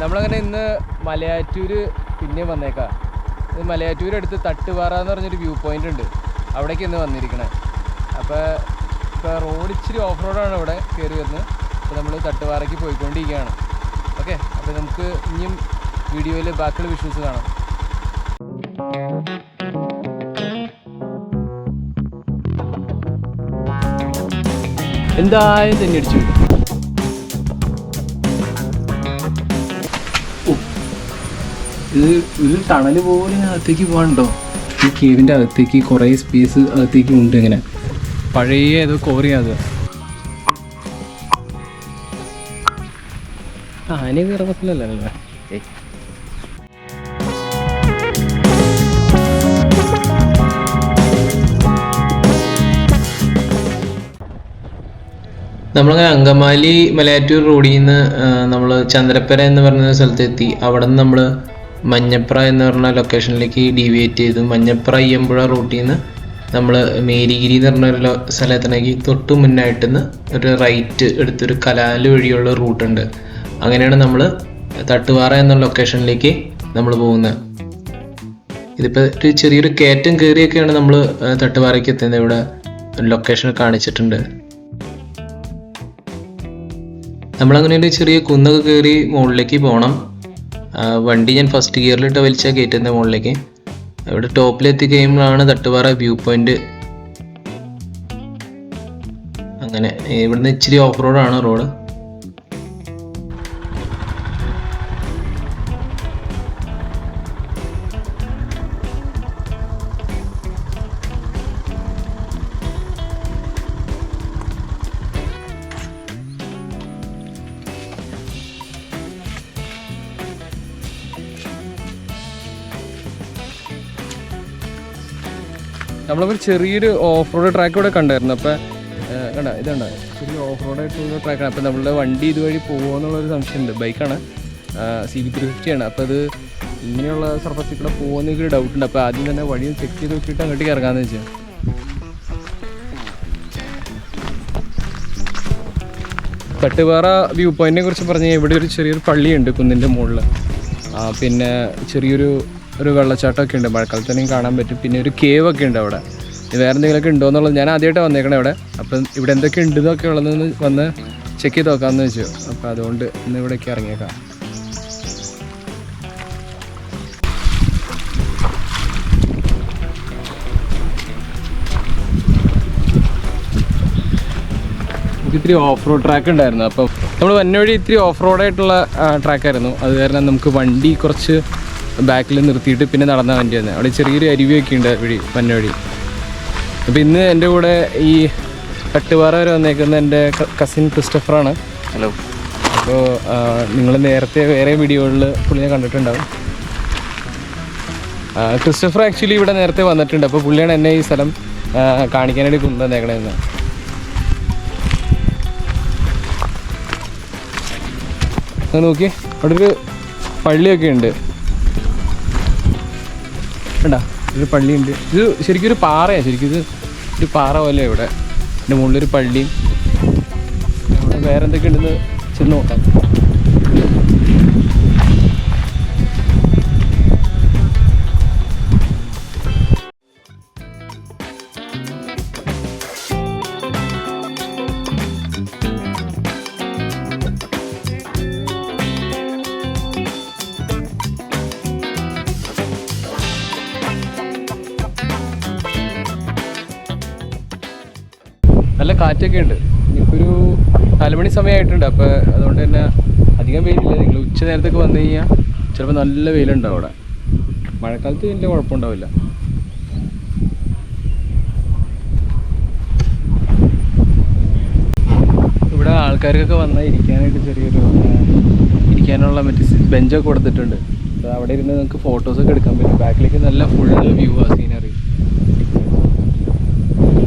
നമ്മളങ്ങനെ ഇന്ന് മലയാറ്റൂർ പിന്നെ വന്നേക്കാം. ഇത് മലയാറ്റൂർ അടുത്ത് തട്ടുപാറ എന്ന് പറഞ്ഞൊരു വ്യൂ പോയിൻ്റ് ഉണ്ട്, അവിടേക്ക് ഇന്ന് വന്നിരിക്കണേ. അപ്പോൾ റോഡ് ഇച്ചിരി ഓഫ് റോഡാണ് ഇവിടെ കയറി വരുന്നത്. അപ്പോൾ നമ്മൾ തട്ടുപാറയ്ക്ക് പോയിക്കൊണ്ടിരിക്കുകയാണ്. ഓക്കെ, അപ്പോൾ നമുക്ക് ഇനിയും വീഡിയോയിൽ ബാക്കിയുള്ള വിഷ്വൽസ് കാണാം. എന്തായാലും തന്നെ അടിച്ചു. ഇത് ടണൽ പോലെ അകത്തേക്ക് പോകാനുണ്ടോ? ഈ കേവിൻ്റെ അകത്തേക്ക് കുറേ സ്പേസ് അകത്തേക്ക് ഉണ്ട്. ഇങ്ങനെ പഴയ ഏതോ കോറിയത്. ആനയൊക്കെ ഇറങ്ങത്തില്ലല്ലോ. നമ്മളങ്ങനെ അങ്കമാലി മലയാറ്റൂർ റോഡിൽ നിന്ന് നമ്മൾ ചന്ദ്രപ്പര എന്ന് പറഞ്ഞ സ്ഥലത്തെത്തി. അവിടെ നിന്ന് നമ്മൾ മഞ്ഞപ്ര എന്ന് പറഞ്ഞ ലൊക്കേഷനിലേക്ക് ഡീവിയേറ്റ് ചെയ്തു. മഞ്ഞപ്ര അയ്യമ്പുഴ റൂട്ടിൽ നിന്ന് നമ്മൾ മേരിഗിരി എന്ന് പറഞ്ഞൊരു സ്ഥലത്തിലേക്ക് തൊട്ട് മുന്നായിട്ട് നിന്ന് ഒരു റൈറ്റ് എടുത്തൊരു കലാല് വഴിയുള്ള റൂട്ടുണ്ട്. അങ്ങനെയാണ് നമ്മൾ തട്ടുപാറ എന്ന ലൊക്കേഷനിലേക്ക് നമ്മൾ പോകുന്നത്. ഇതിപ്പോൾ ഒരു ചെറിയൊരു കയറ്റം കയറിയൊക്കെയാണ് നമ്മൾ തട്ടുപാറയ്ക്ക് എത്തുന്നത്. ഇവിടെ ലൊക്കേഷൻ കാണിച്ചിട്ടുണ്ട്. നമ്മളങ്ങനെ ഒരു ചെറിയ കുന്നൊക്കെ കയറി മുകളിലേക്ക് പോകണം. വണ്ടി ഞാൻ ഫസ്റ്റ് ഗിയറിലിട്ട് വലിച്ചാൽ കയറ്റുന്നത് മുകളിലേക്ക്. ഇവിടെ ടോപ്പിലെത്തി കഴിയുമ്പോഴാണ് തട്ടുപാറ വ്യൂ പോയിന്റ്. അങ്ങനെ ഇവിടുന്ന് ഇച്ചിരി ഓഫ് റോഡാണ് റോഡ്. നമ്മളിപ്പോൾ ചെറിയൊരു ഓഫ് റോഡ് ട്രാക്ക് ഇവിടെ കണ്ടായിരുന്നു. അപ്പോൾ കണ്ട ഇതുണ്ട്, ചെറിയ ഓഫ് റോഡായിട്ടുള്ള ട്രാക്കാണ്. അപ്പോൾ നമ്മളുടെ വണ്ടി ഇതുവഴി പോകുമോ എന്നുള്ളൊരു സംശയമുണ്ട്. ബൈക്കാണ്, CB350 ആണ്. അപ്പോൾ അത് ഇങ്ങനെയുള്ള സർഫസിൽ കൂടെ പോകുന്നൊരു ഡൗട്ടുണ്ട്. അപ്പോൾ ആദ്യം തന്നെ വഴി ചെക്ക് ചെയ്ത് നോക്കിയിട്ട് അങ്ങോട്ടേക്ക് ഇറങ്ങാമെന്ന് വെച്ചാൽ. തട്ടുപാറ വ്യൂ പോയിന്റിനെ കുറിച്ച് പറഞ്ഞാൽ ഇവിടെ ഒരു ചെറിയൊരു പള്ളിയുണ്ട് കുന്നിൻ്റെ മുകളിൽ. പിന്നെ ചെറിയൊരു വെള്ളച്ചാട്ടമൊക്കെ ഉണ്ട്, മഴക്കാലത്തന്നെയും കാണാൻ പറ്റും. പിന്നെ ഒരു കേവൊക്കെ ഉണ്ട് അവിടെ. വേറെ എന്തെങ്കിലുമൊക്കെ ഉണ്ടോ എന്നുള്ളത് ഞാൻ ആദ്യമായിട്ട് വന്നേക്കണേ ഇവിടെ. അപ്പം ഇവിടെ എന്തൊക്കെ ഉണ്ടെന്നൊക്കെ ഉള്ളതെന്ന് വന്ന് ചെക്ക് ചെയ്ത് നോക്കാമെന്ന് വെച്ചു. അപ്പോൾ അതുകൊണ്ട് ഇന്ന് ഇവിടേക്ക് ഇറങ്ങിയേക്കാം. നമുക്ക് ഇത്തിരി ഓഫ് റോഡ് ട്രാക്ക് ഉണ്ടായിരുന്നു. അപ്പം നമ്മൾ വന്നവഴി ഇത്തിരി ഓഫ് റോഡായിട്ടുള്ള ട്രാക്കായിരുന്നു. അത് കാരണം നമുക്ക് വണ്ടി കുറച്ച് ബാക്കിൽ നിർത്തിയിട്ട് പിന്നെ നടന്ന വണ്ടിയായിരുന്നു. അവിടെ ചെറിയൊരു അരുവിയൊക്കെ ഉണ്ട് വന്നവഴി. അപ്പോൾ ഇന്ന് എൻ്റെ കൂടെ ഈ തട്ടുപാറ വരെ വന്നേക്കുന്ന എൻ്റെ കസിൻ ക്രിസ്റ്റഫറാണ്. ഹലോ. അപ്പോൾ നിങ്ങൾ നേരത്തെ വേറെ വീഡിയോകളിൽ പുള്ളിയെ കണ്ടിട്ടുണ്ടാവും. ക്രിസ്റ്റഫർ ആക്ച്വലി ഇവിടെ നേരത്തെ വന്നിട്ടുണ്ട്. അപ്പോൾ പുള്ളിയാണ് എന്നെ ഈ സ്ഥലം കാണിക്കാനായിട്ട് കൊണ്ടുവന്നേക്കണേന്ന്. നോക്കി അവിടെ ഒരു പള്ളിയൊക്കെ ഉണ്ട്. വേണ്ടാ, ഒരു പള്ളിയുണ്ട്. ഇത് ശരിക്കും ഒരു പാറയാണ്. ശരിക്കും ഇത് ഒരു പാറ പോലെ ഇവിടെ. എൻ്റെ മുകളിലൊരു പള്ളിയും. അവിടെ വേറെ എന്തൊക്കെ ഉണ്ടെന്ന് ചെന്ന് നോക്കാം. നല്ല കാറ്റൊക്കെ ഉണ്ട്. ഇനിയിപ്പോൾ ഒരു 4 മണി സമയമായിട്ടുണ്ട്. അപ്പോൾ അതുകൊണ്ട് തന്നെ അധികം വെയിലില്ല. നിങ്ങൾ ഉച്ച നേരത്തൊക്കെ വന്നു കഴിഞ്ഞാൽ ചിലപ്പോൾ നല്ല വെയിലുണ്ടാവും അവിടെ. മഴക്കാലത്ത് വലിയ കുഴപ്പമുണ്ടാവില്ല. ഇവിടെ ആൾക്കാർക്കൊക്കെ വന്നാൽ ഇരിക്കാനായിട്ട് ചെറിയൊരു ഇരിക്കാനുള്ള മറ്റേ ബെഞ്ചൊക്കെ കൊടുത്തിട്ടുണ്ട്. അപ്പോൾ അവിടെ ഇരുന്ന് നമുക്ക് ഫോട്ടോസൊക്കെ എടുക്കാൻ പറ്റും. ബാക്കിലേക്ക് നല്ല ഫുൾ വ്യൂ ആ സീനറി.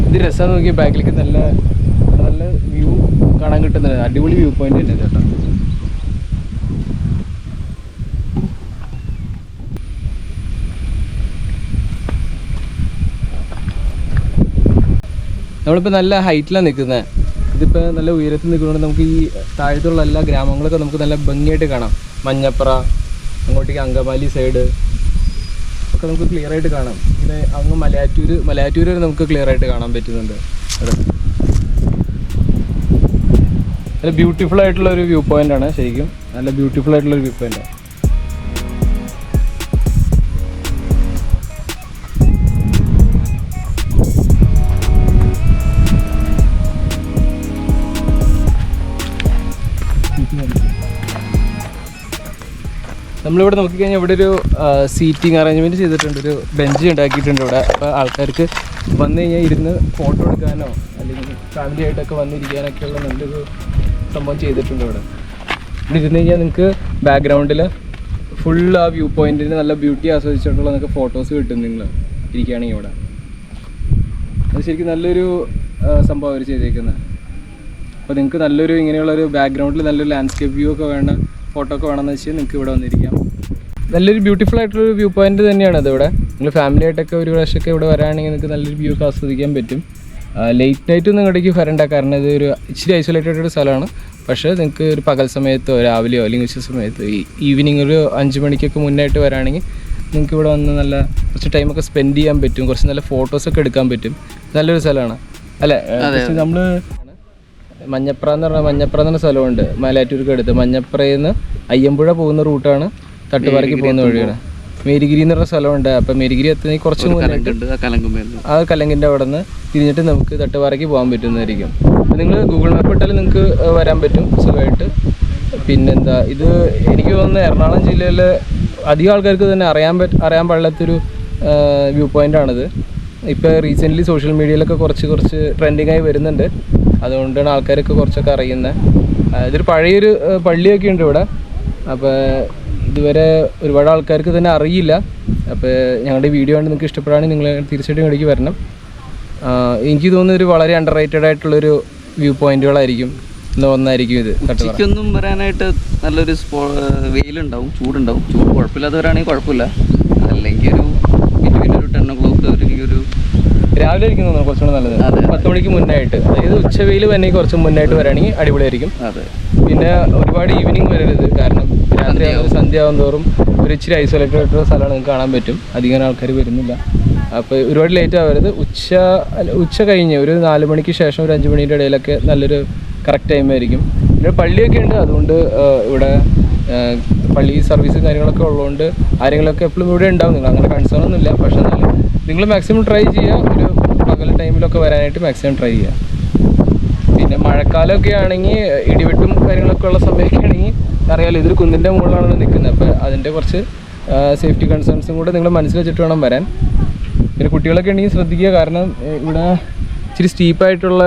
ഇത് രസമാണ്. നോക്കി ബാക്കിലേക്ക് നല്ല നല്ല വ്യൂ കാണാൻ കിട്ടുന്നത്. അടിപൊളി വ്യൂ പോയിന്റ് തന്നെ ചേട്ടാ. നമ്മളിപ്പോൾ നല്ല ഹൈറ്റിലാണ് നിൽക്കുന്നത്. ഇതിപ്പോൾ നല്ല ഉയരത്തിൽ നിൽക്കുന്നതുകൊണ്ട് നമുക്ക് ഈ താഴത്തുള്ള എല്ലാ ഗ്രാമങ്ങളൊക്കെ നമുക്ക് നല്ല ഭംഗിയായിട്ട് കാണാം. മഞ്ഞപ്ര, അങ്ങോട്ടേക്ക് അങ്കമാലി സൈഡ് ഒക്കെ നമുക്ക് ക്ലിയർ ആയിട്ട് കാണാം. പിന്നെ അങ്ങ് മലയാറ്റൂർ വരെ നമുക്ക് ക്ലിയർ ആയിട്ട് കാണാൻ പറ്റുന്നുണ്ട്. നല്ല ബ്യൂട്ടിഫുൾ ആയിട്ടുള്ള ഒരു വ്യൂ പോയിന്റ് ആണ്. ശരിക്കും നല്ല ബ്യൂട്ടിഫുൾ ആയിട്ടുള്ള ഒരു വ്യൂ പോയിന്റ്. നമ്മളിവിടെ നോക്കിക്കഴിഞ്ഞാൽ ഇവിടെ ഒരു സീറ്റിംഗ് അറേഞ്ച്മെൻറ്റ് ചെയ്തിട്ടുണ്ട്, ഒരു ബെഞ്ച് ഉണ്ടാക്കിയിട്ടുണ്ട് ഇവിടെ. അപ്പോൾ ആൾക്കാർക്ക് വന്നു കഴിഞ്ഞാൽ ഇരുന്ന് ഫോട്ടോ എടുക്കാനോ അല്ലെങ്കിൽ ഫാമിലി ആയിട്ടൊക്കെ വന്നിരിക്കാനൊക്കെയുള്ള നല്ലൊരു സംഭവം ചെയ്തിട്ടുണ്ട് ഇവിടെ. ഇവിടെ ഇരുന്ന് കഴിഞ്ഞാൽ നിങ്ങൾക്ക് ബാക്ക്ഗ്രൗണ്ടിൽ ഫുൾ ആ വ്യൂ പോയിൻറ്റിന് നല്ല ബ്യൂട്ടി ആസ്വദിച്ചിട്ടുള്ള നിങ്ങൾക്ക് ഫോട്ടോസ് കിട്ടും നിങ്ങൾ ഇരിക്കുകയാണെങ്കിൽ ഇവിടെ. അത് ശരിക്കും നല്ലൊരു സംഭവം അവർ ചെയ്തേക്കുന്നത്. അപ്പോൾ നിങ്ങൾക്ക് നല്ലൊരു ഇങ്ങനെയുള്ളൊരു ബാക്ക്ഗ്രൗണ്ടിൽ നല്ലൊരു ലാൻഡ്സ്കേപ്പ് വ്യൂ ഒക്കെ വേണ്ട ഫോട്ടോ ഒക്കെ വേണമെന്ന് വെച്ചാൽ നിങ്ങൾക്ക് ഇവിടെ വന്നിരിക്കാം. നല്ലൊരു ബ്യൂട്ടിഫുൾ ആയിട്ടുള്ളൊരു വ്യൂ പോയിന്റ് തന്നെയാണ് അത്. ഇവിടെ നിങ്ങൾ ഫാമിലി ആയിട്ടൊക്കെ ഒരു പ്രാവശ്യമൊക്കെ ഇവിടെ വരാണെങ്കിൽ നിങ്ങൾക്ക് നല്ലൊരു വ്യൂ ഒക്കെ ആസ്വദിക്കാൻ പറ്റും. ലേറ്റ് നൈറ്റ് നിങ്ങളുടേക്ക് വരണ്ട, കാരണം ഇത് ഒരു ഇച്ചിരി ഐസൊലേറ്റഡ് ഒരു സ്ഥലമാണ്. പക്ഷേ നിങ്ങൾക്ക് ഒരു പകൽ സമയത്തോ രാവിലെയോ അല്ലെങ്കിൽ ഉച്ച സമയത്തോ ഈവനിങ് ഒരു 5 മണിക്കൊക്കെ മുന്നായിട്ട് വരാണെങ്കിൽ നിങ്ങൾക്ക് ഇവിടെ വന്ന് നല്ല കുറച്ച് ടൈമൊക്കെ സ്പെൻഡ് ചെയ്യാൻ പറ്റും, കുറച്ച് നല്ല ഫോട്ടോസൊക്കെ എടുക്കാൻ പറ്റും. നല്ലൊരു സ്ഥലമാണ് അല്ലേ? നമ്മൾ മഞ്ഞപ്ര എന്ന് പറഞ്ഞ സ്ഥലമുണ്ട് മലയാറ്റൂർക്ക് അടുത്ത്. മഞ്ഞപ്രയിൽ നിന്ന് അയ്യമ്പുഴ പോകുന്ന റൂട്ടാണ്, തട്ടുപാറയ്ക്ക് പോകുന്ന വഴിയാണ്. മേരിഗിരി എന്ന് പറഞ്ഞ സ്ഥലമുണ്ട്. അപ്പം മേരിഗിരി എത്തുന്ന കുറച്ച് ആ കലങ്കിൻ്റെ അവിടെ നിന്ന് തിരിഞ്ഞിട്ട് നമുക്ക് തട്ടുപാറയ്ക്ക് പോകാൻ പറ്റുന്നതായിരിക്കും. നിങ്ങൾ ഗൂഗിൾ മാപ്പ് ഇട്ടാൽ നിങ്ങൾക്ക് വരാൻ പറ്റും സുഖമായിട്ട്. പിന്നെന്താ, ഇത് എനിക്ക് തോന്നുന്നു എറണാകുളം ജില്ലയിൽ അധികം ആൾക്കാർക്ക് തന്നെ അറിയാൻ പാടില്ലാത്തൊരു വ്യൂ പോയിൻ്റാണിത്. ഇപ്പോൾ റീസെൻ്റ്ലി സോഷ്യൽ മീഡിയയിലൊക്കെ കുറച്ച് ട്രെൻഡിങ് ആയി വരുന്നുണ്ട്. അതുകൊണ്ടാണ് ആൾക്കാരൊക്കെ കുറച്ചൊക്കെ അറിയുന്നത്. ഇതൊരു പഴയൊരു പള്ളിയൊക്കെ ഉണ്ട് ഇവിടെ. അപ്പോൾ ഇതുവരെ ഒരുപാട് ആൾക്കാർക്ക് തന്നെ അറിയില്ല. അപ്പോൾ ഞങ്ങളുടെ വീഡിയോ കണ്ട് നിങ്ങൾക്ക് ഇഷ്ടപ്പെടുകയാണെങ്കിൽ നിങ്ങൾ തീർച്ചയായിട്ടും ഇവിടേക്ക് വരണം. എനിക്ക് തോന്നുന്നു ഒരു വളരെ അണ്ടർ റേറ്റഡ് ആയിട്ടുള്ളൊരു വ്യൂ പോയിന്റുകളായിരിക്കും ഒന്നായിരിക്കും ഇത്. ഉച്ചയ്ക്കൊന്നും വരാനായിട്ട് നല്ലൊരു വെയിലുണ്ടാവും, ചൂടുണ്ടാവും. ചൂട് കുഴപ്പമില്ലാതെ വരാണെങ്കിൽ കുഴപ്പമില്ല. അല്ലെങ്കിൽ ഒരു 10 o'clock ഒരു രാവിലെ ആയിരിക്കും തോന്നുന്നു കുറച്ചുകൂടെ നല്ലത്. 10 മണിക്ക് മുന്നായിട്ട്, അതായത് ഉച്ചവെയിൽ തന്നെ കുറച്ച് മുന്നായിട്ട് വരാണെങ്കിൽ അടിപൊളിയായിരിക്കും. പിന്നെ ഒരുപാട് ഈവനിങ് വരരുത്, കാരണം രാത്രി സന്ധ്യ ആവും തോറും ഒരു ഇച്ചിരി ഐസൊലേറ്റഡ് ആയിട്ടുള്ള സ്ഥലമാണ് നിങ്ങൾക്ക് കാണാൻ പറ്റും. അധികം ആൾക്കാർ വരുന്നില്ല. അപ്പോൾ ഒരുപാട് ലേറ്റ് ആവരുത്. ഉച്ച കഴിഞ്ഞ് ഒരു 4 മണിക്ക് ശേഷം ഒരു 5 മണീൻ്റെ ഇടയിലൊക്കെ നല്ലൊരു കറക്റ്റ് ടൈമായിരിക്കും. പിന്നെ പള്ളിയൊക്കെ ഉണ്ട്, അതുകൊണ്ട് ഇവിടെ പള്ളി സർവീസും കാര്യങ്ങളൊക്കെ ഉള്ളതുകൊണ്ട് ആരെങ്കിലുമൊക്കെ എപ്പോഴും ഇവിടെ ഉണ്ടാവും. നിങ്ങൾ അങ്ങനെ കൺസേൺ ഒന്നുമില്ല. പക്ഷേ എന്നാലും നിങ്ങൾ മാക്സിമം ട്രൈ ചെയ്യുക, ഒരു പകൽ ടൈമിലൊക്കെ വരാനായിട്ട് മാക്സിമം ട്രൈ ചെയ്യുക. പിന്നെ മഴക്കാലമൊക്കെ ആണെങ്കിൽ ഇടിവെട്ടും കാര്യങ്ങളൊക്കെ ഉള്ള സമയമൊക്കെ ആണെങ്കിൽ അറിയാമല്ലോ, ഇതൊരു കുന്നിൻ്റെ മുകളിലാണ് നിൽക്കുന്നത്. അപ്പോൾ അതിൻ്റെ കുറച്ച് സേഫ്റ്റി കൺസേൺസും കൂടെ നിങ്ങൾ മനസ്സിൽ വെച്ചിട്ട് വേണം വരാൻ. പിന്നെ കുട്ടികളൊക്കെ ഉണ്ടെങ്കിൽ ശ്രദ്ധിക്കുക, കാരണം ഇവിടെ ഇച്ചിരി സ്റ്റീപ്പായിട്ടുള്ള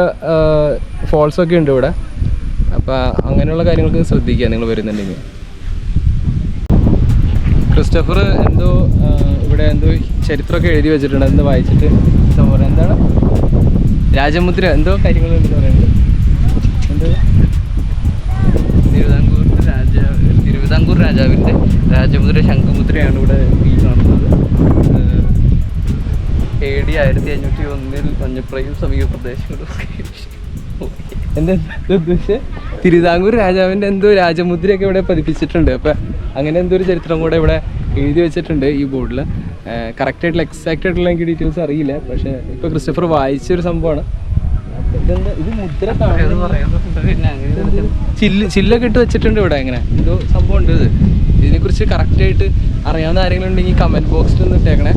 ഫോൾസൊക്കെ ഉണ്ട് ഇവിടെ. അപ്പോൾ അങ്ങനെയുള്ള കാര്യങ്ങൾക്ക് ശ്രദ്ധിക്കുക നിങ്ങൾ വരുന്നുണ്ടെങ്കിൽ. ക്രിസ്റ്റഫർ എന്തോ ഇവിടെ എന്തോ ചരിത്രമൊക്കെ എഴുതി വെച്ചിട്ടുണ്ട്. എന്ന് വായിച്ചിട്ട് സംഭവം എന്താണ് രാജമുദ്ര എന്തോ കാര്യങ്ങളുണ്ടെന്ന് പറയുന്നത്. എന്തോ തിരുവിതാംകൂർ രാജാവിൻ്റെ രാജമുദ്ര ശംഖുമുദ്രയാണ് ഇവിടെ ഈ കാണുന്നത്. AD 1501 മഞ്ഞപ്രയും സമീപ പ്രദേശങ്ങളും. എന്താ ഉദ്ദേശിച്ച് തിരുവിതാംകൂർ രാജാവിൻ്റെ എന്തോ രാജമുദ്രയൊക്കെ ഇവിടെ പതിപ്പിച്ചിട്ടുണ്ട്. അപ്പം അങ്ങനെ എന്തോ ഒരു ചരിത്രം കൂടെ ഇവിടെ എഴുതി വെച്ചിട്ടുണ്ട് ഈ ബോർഡിൽ. കറക്റ്റായിട്ടുള്ള എക്സാക്റ്റ് ആയിട്ടുള്ള എനിക്ക് ഡീറ്റെയിൽസ് അറിയില്ല. പക്ഷേ ഇപ്പോൾ ക്രിസ്റ്റഫർ വായിച്ചൊരു സംഭവമാണ്. ഇതെന്താ ഇത് മുദ്ര ചില്ലൊക്കെ ഇട്ട് വെച്ചിട്ടുണ്ട് ഇവിടെ. അങ്ങനെ എന്തോ സംഭവം ഉണ്ട്. ഇതിനെക്കുറിച്ച് കറക്റ്റായിട്ട് അറിയാവുന്ന ആരെങ്കിലും ഉണ്ടെങ്കിൽ കമൻറ്റ് ബോക്സിൽ ഒന്ന് ഇട്ടേക്കണേ.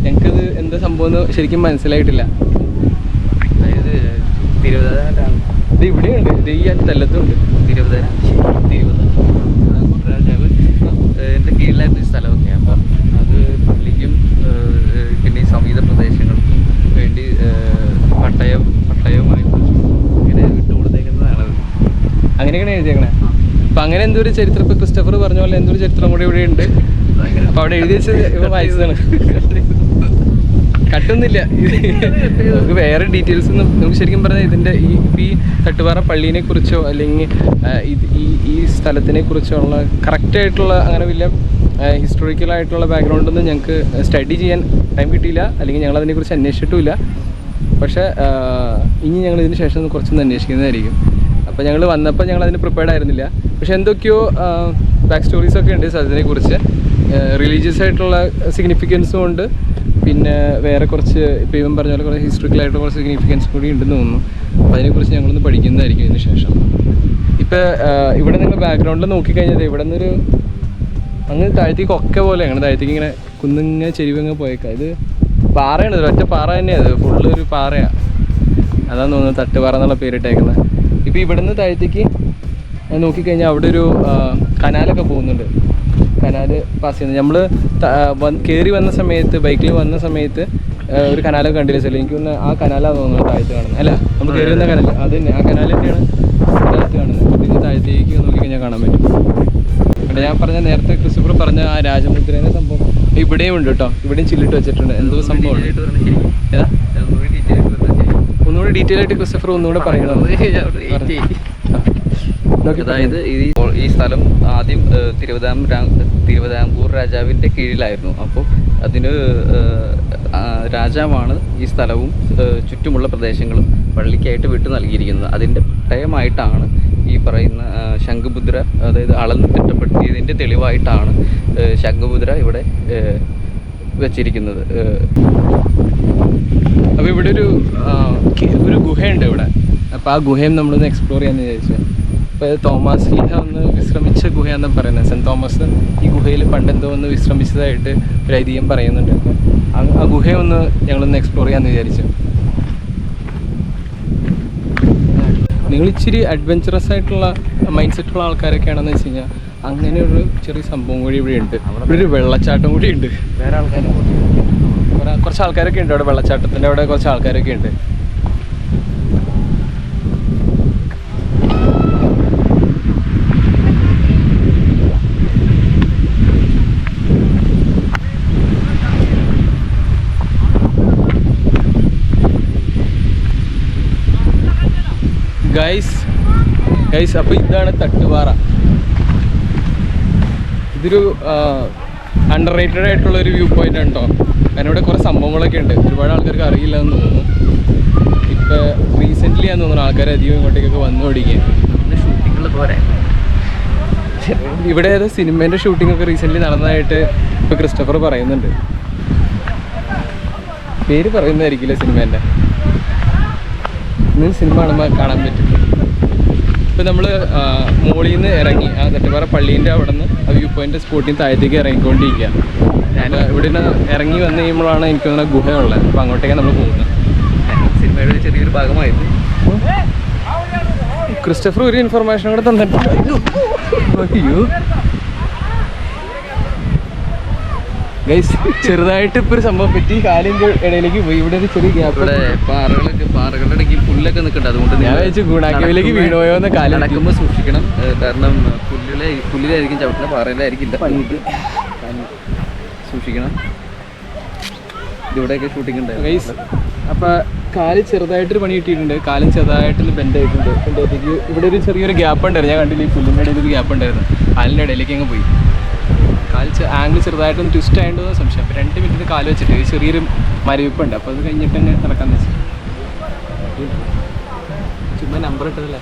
ഞങ്ങൾക്കത് എന്താ സംഭവം എന്ന് ശരിക്കും മനസ്സിലായിട്ടില്ല. അതായത് തിരുവിതാംകൂർ ഇത് ഇവിടെയുണ്ട്, ഇത് ഈ തെല്ലത്തുണ്ട്. തിരുവിതാംകൂർ രാജാവ് എൻ്റെ കീഴിലായിരുന്നു ഈ സ്ഥലമൊക്കെ. അപ്പം അത് പള്ളിക്കും പിന്നെ ഈ സമീപ പ്രദേശങ്ങൾക്കും വേണ്ടി പട്ടയവുമായിട്ട് ഇങ്ങനെ വിട്ടുകൊടുത്തേക്കുന്നതാണ്. അങ്ങനെയൊക്കെയാണ് എഴുതിയേക്കണേ. അപ്പം അങ്ങനെ എന്തൊരു ചരിത്രം ഇപ്പോൾ ക്രിസ്റ്റഫർ പറഞ്ഞ പോലെ എന്തൊരു ചരിത്രം കൂടെ ഇവിടെ ഉണ്ട്. അപ്പോൾ അവിടെ എഴുതി വെച്ചത് ഇവ വായിച്ചതാണ്. കട്ടൊന്നുമില്ല. നമുക്ക് വേറെ ഡീറ്റെയിൽസ് ഒന്നും നമുക്ക് ശരിക്കും പറഞ്ഞാൽ ഇതിൻ്റെ ഈ തട്ടുപാറ പള്ളീനെ കുറിച്ചോ അല്ലെങ്കിൽ ഈ സ്ഥലത്തിനെ കുറിച്ചോ ഉള്ള കറക്റ്റായിട്ടുള്ള അങ്ങനെ വലിയ ഹിസ്റ്റോറിക്കലായിട്ടുള്ള ബാക്ക്ഗ്രൗണ്ടൊന്നും ഞങ്ങൾക്ക് സ്റ്റഡി ചെയ്യാൻ ടൈം കിട്ടിയില്ല, അല്ലെങ്കിൽ ഞങ്ങളതിനെക്കുറിച്ച് അന്വേഷിച്ചിട്ടുമില്ല. പക്ഷേ ഇനി ഞങ്ങൾ ഇതിന് ശേഷം കുറച്ചൊന്ന് അന്വേഷിക്കുന്നതായിരിക്കും. അപ്പോൾ ഞങ്ങൾ വന്നപ്പോൾ ഞങ്ങൾ അതിന് പ്രിപ്പയർഡ് ആയിരുന്നില്ല. പക്ഷേ എന്തൊക്കെയോ ബാക്ക് സ്റ്റോറീസ് ഒക്കെ ഉണ്ട് അതിനെക്കുറിച്ച്. റിലീജിയസ് ആയിട്ടുള്ള സിഗ്നിഫിക്കൻസും ഉണ്ട്, പിന്നെ വേറെ കുറച്ച് ഇപ്പോൾ ഇവൻ പറഞ്ഞ പോലെ കുറേ ഹിസ്റ്ററിക്കലായിട്ടുള്ള കുറച്ച് സിഗ്നിഫിക്കൻസ് കൂടി ഉണ്ടെന്ന് തോന്നുന്നു. അപ്പോൾ അതിനെക്കുറിച്ച് ഞങ്ങളൊന്ന് പഠിക്കുന്നതായിരിക്കും ഇതിന് ശേഷം. ഇപ്പോൾ ഇവിടെ നിങ്ങൾ ബാക്ക്ഗ്രൗണ്ടിൽ നോക്കിക്കഴിഞ്ഞാൽ ഇവിടെ നിന്നൊരു അങ്ങ് താഴത്തേക്ക് ഒക്കെ പോലെ അങ്ങനെ താഴത്തേക്ക് ഇങ്ങനെ കുന്നിങ്ങനെ ചെരിവങ്ങ് പോയേക്കാം. ഇത് പാറയാണ്, ഒറ്റ പാറ തന്നെയാണ്, അത് ഫുള്ള് ഒരു പാറയാണ്. അതാന്ന് തോന്നുന്നത് തട്ടുപാറ എന്നുള്ള പേരിട്ടേക്കുന്നത്. ഇപ്പോൾ ഇവിടുന്ന് താഴത്തേക്ക് നോക്കിക്കഴിഞ്ഞാൽ അവിടെ ഒരു കനാലൊക്കെ പോകുന്നുണ്ട്. കനാല് പാസ് ചെയ്യുന്നത് നമ്മൾ കയറി വന്ന സമയത്ത്, ബൈക്കിൽ വന്ന സമയത്ത് ഒരു കനാലൊക്കെ കണ്ടില്ല ചില. എനിക്ക് തോന്നുന്നു ആ കനാലാണ് തോന്നുന്നത് താഴത്ത് കാണുന്നത്. അല്ല, നമ്മൾ കയറി വന്ന കനാൽ അത് തന്നെ, ആ കനാൽ തന്നെയാണ് താഴത്ത് കാണുന്നത്. ഇതിന് താഴത്തേക്ക് നോക്കിക്കഴിഞ്ഞാൽ കാണാൻ പറ്റും. അവിടെ ഞാൻ പറഞ്ഞ നേരത്തെ ക്രിസ്റ്റഫർ പറഞ്ഞ ആ രാജമുദ്രേൻ്റെ സംഭവം ഇവിടെയും ഉണ്ട് കേട്ടോ. ഇവിടെയും ചില്ലിട്ട് വെച്ചിട്ടുണ്ട്. എന്തോ സംഭവം ഏതാ ഒന്നുകൂടി ഡീറ്റെയിൽ ആയിട്ട് ക്രിസ്റ്റഫർ ഒന്നുകൂടെ പറയണം. അതായത് ഈ സ്ഥലം ആദ്യം തിരുവിതാംകൂർ രാജാവിൻ്റെ കീഴിലായിരുന്നു. അപ്പോൾ അതിന് രാജാവാണ് ഈ സ്ഥലവും ചുറ്റുമുള്ള പ്രദേശങ്ങളും പള്ളിക്കായിട്ട് വിട്ടു നൽകിയിരിക്കുന്നത്. അതിൻ്റെ പട്ടയമായിട്ടാണ് ഈ പറയുന്ന ശംഖുമുദ്ര, അതായത് അളന്ന് തിട്ടപ്പെടുത്തിയതിൻ്റെ തെളിവായിട്ടാണ് ശംഖുമുദ്ര ഇവിടെ വെച്ചിരിക്കുന്നത്. അപ്പോൾ ഇവിടെ ഒരു ഗുഹയുണ്ട് ഇവിടെ. അപ്പോൾ ആ ഗുഹയും നമ്മളൊന്ന് എക്സ്പ്ലോർ ചെയ്യാമെന്ന് വിചാരിച്ചു. ഇപ്പോൾ തോമസ് ലീഹ ഒന്ന് വിശ്രമിച്ച ഗുഹയാണെന്ന് പറയുന്നത്. സെൻറ്റ് തോമസ് ഈ ഗുഹയിൽ പണ്ടെന്തോ ഒന്ന് വിശ്രമിച്ചതായിട്ട് ഒരു ഐതിഹ്യം പറയുന്നുണ്ട്. അപ്പോൾ ആ ഗുഹയൊന്ന് ഞങ്ങളൊന്ന് എക്സ്പ്ലോർ ചെയ്യാമെന്ന് വിചാരിച്ചു. നിങ്ങൾ ഇച്ചിരി അഡ്വഞ്ചറസ് ആയിട്ടുള്ള മൈൻഡ് സെറ്റുള്ള ആൾക്കാരൊക്കെയാണെന്ന് വെച്ച് കഴിഞ്ഞാൽ അങ്ങനെ ഒരു ചെറിയ സംഭവം കൂടി ഇവിടെ ഉണ്ട്. ഇവിടെ ഒരു വെള്ളച്ചാട്ടം കൂടി ഉണ്ട്. വേറെ ആൾക്കാർ കുറച്ച് ആൾക്കാരൊക്കെ ഉണ്ട് അവിടെ. വെള്ളച്ചാട്ടത്തിൻ്റെ അവിടെ കുറച്ച് ആൾക്കാരൊക്കെ ഉണ്ട്. ഗൈസ് അപ്പോൾ ഇതാണ് തട്ടുപാറ. ഇതൊരു അണ്ടർ റേറ്റഡ് ആയിട്ടുള്ളൊരു വ്യൂ പോയിന്റ് ആണ് കേട്ടോ. കാരണം ഇവിടെ കുറേ സംഭവങ്ങളൊക്കെ ഉണ്ട്. ഒരുപാട് ആൾക്കാർക്ക് അറിയില്ല എന്ന് തോന്നുന്നു. ഇപ്പോൾ റീസെൻ്റ്ലി ആണെന്ന് തോന്നുന്നു ആൾക്കാർ അധികം ഇങ്ങോട്ടേക്കൊക്കെ വന്നു തുടങ്ങിയ ഷൂട്ടിങ്ങൾ പോരെ. ഇവിടെ ഏതോ സിനിമേൻ്റെ ഷൂട്ടിങ്ങൊക്കെ റീസെൻ്റ്ലി നടന്നതായിട്ട് ഇപ്പോൾ ക്രിസ്റ്റഫർ പറയുന്നുണ്ട്. പേര് പറയുന്നതായിരിക്കില്ല സിനിമേൻ്റെ. ഇന്ന് സിനിമ കാണാൻ പറ്റും. ഇപ്പോൾ നമ്മൾ മോളിൽ നിന്ന് ഇറങ്ങി ആ തട്ടുപാറ പള്ളീൻ്റെ അവിടെ നിന്ന് ആ വ്യൂ പോയിൻ്റ് സ്പോട്ടിൽ നിന്ന് താഴത്തേക്ക് ഇറങ്ങിക്കൊണ്ടിരിക്കുക. ഞാൻ ഇവിടെ നിന്ന് ഇറങ്ങി വന്നു കഴിയുമ്പോഴാണ് എനിക്ക് തോന്നുന്ന ഗുഹയുള്ളത്. അപ്പോൾ അങ്ങോട്ടേക്കാണ് നമ്മൾ പോകുന്നത്. സിനിമയുടെ ചെറിയൊരു ഭാഗമായിരുന്നു. ക്രിസ്റ്റഫർ ഒരു ഇൻഫർമേഷൻ കൂടെ തന്നിട്ടുണ്ട്. അയ്യോ ഗൈസ്, ചെറുതായിട്ട് ഇപ്പോൾ ഒരു സംഭവം പറ്റി. കാലിൻ്റെ ഇടയിലേക്ക് പോയി. ഇവിടെ ഒരു ചെറിയ ഗ്യാപ്പ്. ഇവിടെ പാറകളുടെ ഇടയ്ക്ക് പുല്ലൊക്കെ നിൽക്കുന്നുണ്ട്. അതുകൊണ്ട് ഞാൻ വെച്ച് ഗുണാക്കേവിലേക്ക് വീണോയോ എന്ന് കാലം നടക്കുമ്പോൾ സൂക്ഷിക്കണം. കാരണം പുല്ലിലായിരിക്കും ചവിട്ടുന്ന, പാറയിലായിരിക്കില്ല. സൂക്ഷിക്കണം. ഇവിടെയൊക്കെ ഷൂട്ടിംഗ് ഉണ്ട് ഗൈസ്. അപ്പോൾ കാല് ചെറുതായിട്ടൊരു പണി കിട്ടിയിട്ടുണ്ട്. കാലും ചെറുതായിട്ടൊന്ന് ബെൻഡ് ആയിട്ടുണ്ട്. ബെൻഡേക്ക് ഇവിടെ ഒരു ചെറിയൊരു ഗ്യാപ്പ് ഉണ്ടായിരുന്നു. ഞാൻ കണ്ടില്ല, ഈ പുല്ലിൻ്റെ ഇടയിൽ ഒരു ഗ്യാപ്പ് ഉണ്ടായിരുന്നു. കാലിൻ്റെ ഇടയിലേക്ക് അങ്ങ് പോയി. കാല് ആംഗിൾ ചെറുതായിട്ടൊന്ന് ട്വിസ്റ്റ് ആയതുകൊണ്ടോ സംശയം. അപ്പോൾ 2 മിനിറ്റ് കാല് വെച്ചിട്ട് ചെറിയൊരു മരവിപ്പുണ്ട്. അപ്പോൾ അത് കഴിഞ്ഞിട്ട് തന്നെ നടക്കാമെന്ന് വെച്ചു. ചുമ്മാ നമ്പർ ഇട്ടതല്ലേ.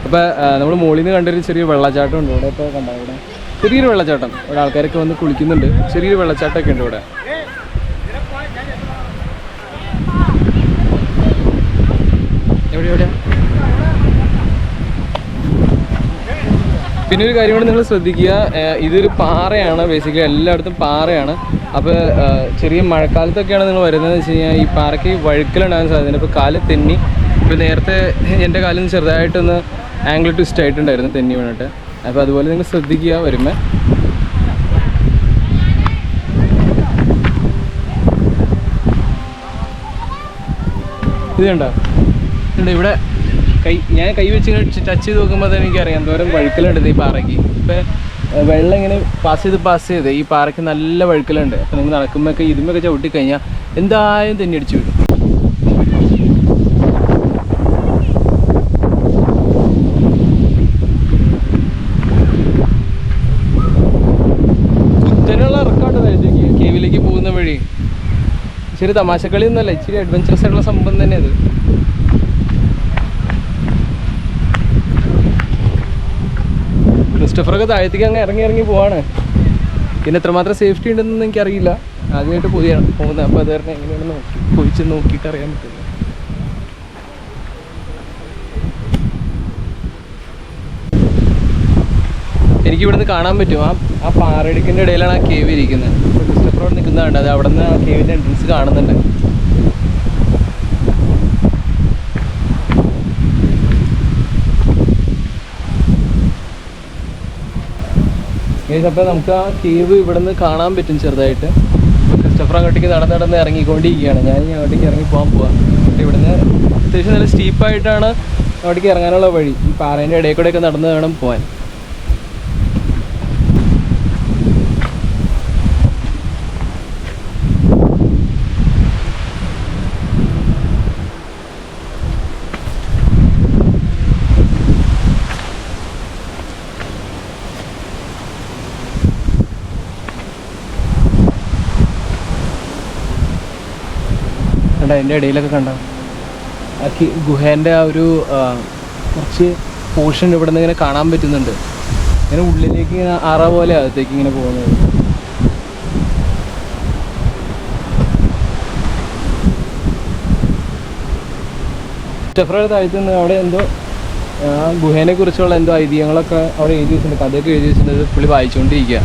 അപ്പോൾ നമ്മൾ മുകളിൽ നിന്ന് കണ്ടൊരു ചെറിയ വെള്ളച്ചാട്ടം ഉണ്ട് ഇവിടെ. ഇപ്പോൾ കണ്ടോ ഇവിടെ ചെറിയൊരു വെള്ളച്ചാട്ടം. ഇവിടെ ആൾക്കാരൊക്കെ വന്ന് കുളിക്കുന്നുണ്ട്. ചെറിയൊരു വെള്ളച്ചാട്ടമൊക്കെ ഉണ്ട് ഇവിടെ. എവിടെയാ പിന്നെ ഒരു കാര്യം കൂടെ നിങ്ങൾ ശ്രദ്ധിക്കുക. ഇതൊരു പാറയാണ്, ബേസിക്കലി എല്ലായിടത്തും പാറയാണ്. അപ്പോൾ ചെറിയ മഴക്കാലത്തൊക്കെയാണ് നിങ്ങൾ വരുന്നതെന്ന് വെച്ച് കഴിഞ്ഞാൽ ഈ പാറയ്ക്ക് വഴുക്കലുണ്ടാകാൻ സാധ്യതയുണ്ട്. ഇപ്പോൾ കാല് തെന്നി. ഇപ്പോൾ നേരത്തെ എൻ്റെ കാലിൽ നിന്ന് ചെറുതായിട്ടൊന്ന് ആംഗിൾ ട്വിസ്റ്റ് ആയിട്ടുണ്ടായിരുന്നു തെന്നി വീണിട്ട്. അപ്പോൾ അതുപോലെ നിങ്ങൾ ശ്രദ്ധിക്കുക വരുമ്പോൾ. ഇത് കണ്ടോ ഇവിടെ ഞാൻ കൈ വെച്ച് ടച്ച് ചെയ്ത് നോക്കുമ്പോൾ തന്നെ എനിക്കറിയാം എന്തോരം വഴുക്കലുണ്ട് ഈ പാറയ്ക്ക്. ഇപ്പോൾ വെള്ളം ഇങ്ങനെ പാസ് ചെയ്ത് ഈ പാറയ്ക്ക് നല്ല വഴുക്കലുണ്ട്. അപ്പോൾ നിങ്ങൾ നടക്കുമ്പോഴൊക്കെ ഇതുമൊക്കെ ചവിട്ടിക്കഴിഞ്ഞാൽ എന്തായാലും തന്നെ അടിച്ചു വിടും. കുത്തനെയുള്ള ഇറക്കാണ്ട് താഴത്തേക്ക് കേവിലേക്ക് പോകുന്ന വഴി. പക്ഷെ ഇച്ചിരി തമാശക്കളി ഒന്നുമല്ല, ഇച്ചിരി അഡ്വഞ്ചറസ് ആയിട്ടുള്ള സംഭവം തന്നെ അത്. ക്രിസ്റ്റഫറൊക്കെ താഴത്തേക്ക് അങ്ങ് ഇറങ്ങി പോവാണ്. പിന്നെ എത്രമാത്രം സേഫ്റ്റി ഉണ്ടെന്നൊന്നും എനിക്കറിയില്ല, ആദ്യമായിട്ട് പോകുന്നത്. അപ്പോൾ അത് കാരണം എങ്ങനെയാണെന്ന് പോയിച്ച് നോക്കിയിട്ട് അറിയാൻ പറ്റില്ല. എനിക്ക് ഇവിടുന്ന് കാണാൻ പറ്റും, ആ പാറയിടുക്കിൻ്റെ ഇടയിലാണ് ആ കേവ് ഇരിക്കുന്നത്. ക്രിസ്റ്റഫർ അവിടെ നിൽക്കുന്നതുണ്ട്, അത് അവിടെ നിന്ന് ആ കേവിൻ്റെ എൻട്രൻസ് കാണുന്നുണ്ട്. അപ്പോൾ നമുക്ക് ആ കേവ് ഇവിടെ നിന്ന് കാണാൻ പറ്റും ചെറുതായിട്ട്. ക്രിസ്റ്റഫർ അങ്ങോട്ടേക്ക് നടന്ന് ഇറങ്ങിക്കൊണ്ടിരിക്കുകയാണ്. ഞാൻ അങ്ങോട്ടേക്ക് ഇറങ്ങി പോകാം. ഇവിടുന്ന് അത്യാവശ്യം നല്ല സ്റ്റീപ്പായിട്ടാണ് അങ്ങോട്ടേക്ക് ഇറങ്ങാനുള്ള വഴി. ഈ പാറേൻ്റെ ഇടയിൽ കൂടെയൊക്കെ നടന്ന് വേണം പോകാൻ. അതിൻ്റെ ഇടയിലൊക്കെ കണ്ട ആ ഗുഹേൻ്റെ ആ ഒരു കുറച്ച് പോർഷൻ ഇവിടെ നിന്ന് ഇങ്ങനെ കാണാൻ പറ്റുന്നുണ്ട്. ഇങ്ങനെ ഉള്ളിലേക്ക് ഇങ്ങനെ അറ പോലെ അകത്തേക്ക് ഇങ്ങനെ പോകുന്നത്. ക്രിസ്റ്റഫർ താഴ്ത്തുന്ന അവിടെ എന്തോ ഗുഹേനെ കുറിച്ചുള്ള എന്തോ ഐതിഹ്യങ്ങളൊക്കെ അവിടെ എഴുതി വെച്ചിട്ടുണ്ട്, കഥയൊക്കെ എഴുതി വെച്ചിട്ടുണ്ട്. പുള്ളി വായിച്ചുകൊണ്ടിരിക്കുക.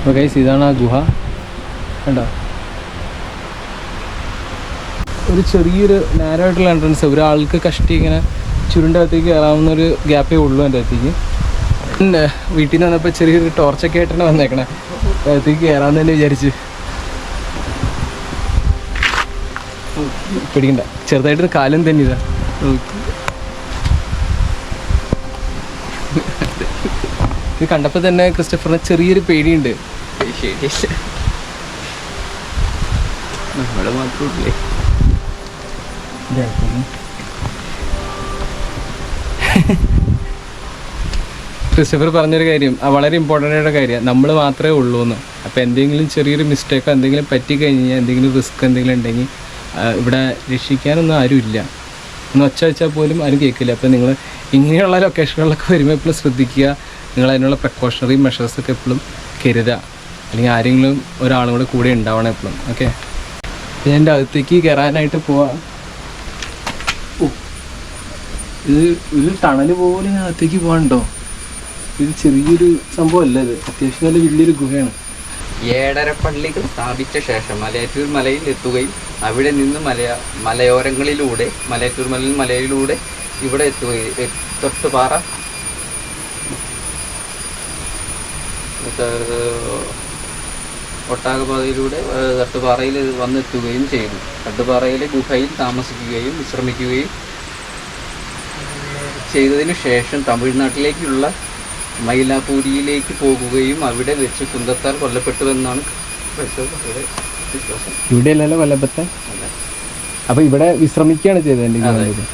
അപ്പോൾ ഗൈസ് ഇതാണ് ആ ഗുഹ കണ്ടോ. ഒരു ചെറിയൊരു നേരമായിട്ടുള്ള എൻട്രൻസ്, ഒരാൾക്ക് കഷ്ടി ഇങ്ങനെ ചുരുണ്ടകത്തേക്ക് കയറാവുന്ന ഒരു ഗ്യാപ്പേ ഉള്ളൂ എൻ്റെ അകത്തേക്ക്. പിന്നെ വീട്ടിൽ നിന്ന് വന്നപ്പോൾ ചെറിയൊരു ടോർച്ചൊക്കെ ആയിട്ടാണ് വന്നേക്കണേ. അകത്തേക്ക് കയറാമെന്ന് തന്നെ വിചാരിച്ച്. പിടിക്കണ്ട, ചെറുതായിട്ടൊരു കാലം തന്നെ ഇതാ. ഇത് കണ്ടപ്പോൾ തന്നെ ക്രിസ്റ്റഫറിന് ചെറിയൊരു പേടിയുണ്ട്. നമ്മുടെ മാത്രമല്ലേ ക്രിസ്റ്റഫർ പറഞ്ഞൊരു കാര്യം, വളരെ ഇമ്പോർട്ടൻ്റ് ആയിട്ടുള്ള കാര്യം, നമ്മൾ മാത്രമേ ഉള്ളൂ എന്ന്. അപ്പോൾ എന്തെങ്കിലും ചെറിയൊരു മിസ്റ്റേക്കോ എന്തെങ്കിലും പറ്റിക്കഴിഞ്ഞാൽ, എന്തെങ്കിലും റിസ്ക് എന്തെങ്കിലും ഉണ്ടെങ്കിൽ ഇവിടെ രക്ഷിക്കാനൊന്നും ആരുമില്ല. ഒന്ന് ഒച്ച വെച്ചാൽ പോലും ആരും കേൾക്കില്ല. അപ്പോൾ നിങ്ങൾ ഇങ്ങനെയുള്ള ലൊക്കേഷനുകളിലൊക്കെ വരുമ്പോൾ എപ്പോഴും ശ്രദ്ധിക്കുക. നിങ്ങൾ അതിനുള്ള പ്രിക്കോഷണറി മെഷേഴ്സൊക്കെ എപ്പോഴും കരുതുക, അല്ലെങ്കിൽ ആരെങ്കിലും ഒരാളും കൂടെ ഉണ്ടാവണം എപ്പോഴും. ഓക്കെ, ഞാൻ എൻ്റെ അകത്തേക്ക് കയറാനായിട്ട് പോവാം. ഇത് ഒരു ടണൽ പോലെ ഞാൻ അകത്തേക്ക് പോകാനുണ്ടോ? ഇത് ചെറിയൊരു സംഭവമല്ല, ഇത് അത്യാവശ്യം നല്ല വലിയൊരു ഗുഹയാണ്. ഏഴരപ്പള്ളികൾ സ്ഥാപിച്ച ശേഷം മലയാറ്റൂർ മലയിൽ എത്തുകയും അവിടെ നിന്ന് മലയോരങ്ങളിലൂടെ മലയാറ്റൂർ മലയിലൂടെ ഇവിടെ എത്തുകയും തൊട്ടുപാറ ഒട്ടാകപാതയിലൂടെ തട്ടുപാറയിൽ വന്നെത്തുകയും ചെയ്തു. തട്ടുപാറയിലെ ഗുഹയിൽ താമസിക്കുകയും വിശ്രമിക്കുകയും ചെയ്തതിനു ശേഷം തമിഴ്നാട്ടിലേക്കുള്ള മൈലാപ്പൂരിയിലേക്ക് പോകുകയും അവിടെ വെച്ച് കുന്തത്താൽ കൊല്ലപ്പെട്ടുവെന്നാണ് വിശ്വാസം. ഇവിടെ അല്ലല്ലോ കൊല്ലപ്പെട്ടെ. അപ്പോൾ ഇവിടെ വിശ്രമിക്കുകയാണ് ചെയ്തത്.